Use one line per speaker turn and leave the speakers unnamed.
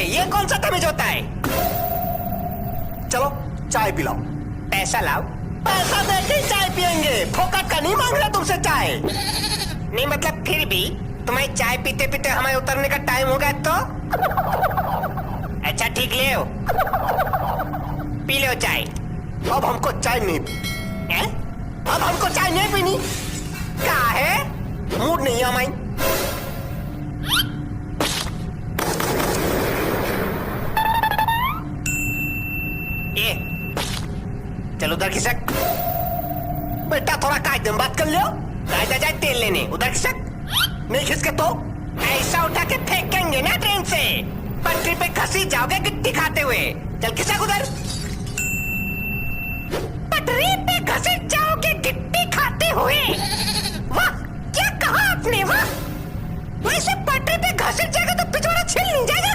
ये कौन सा तमीज होता है?
चलो चाय पिलाओ।
पैसा लाओ। पैसा देके ही चाय पियेंगे, फोकट का नहीं मांग रहा तुमसे चाय। नहीं मतलब फिर भी तुम्हें चाय पीते पीते हमें उतरने का टाइम हो गया तो? अच्छा ठीक ले हो, पी लो चाय।
अब हमको चाय नहीं
हैं? अब हमको चाय नहीं पीनी? क्या है?
मूड नहीं है हमारी।
ये चलो उधर खिसक।
बेटा थोड़ा कायदे में बात कर लियो।
कायदा जाए तेल लेने, उधर खिसक।
नहीं खिसके तो
ऐसा उठा के फेंकेंगे ना ट्रेन से, पटरी पे घसी जाओगे गिट्टी खाते हुए। चल खिसक उधर।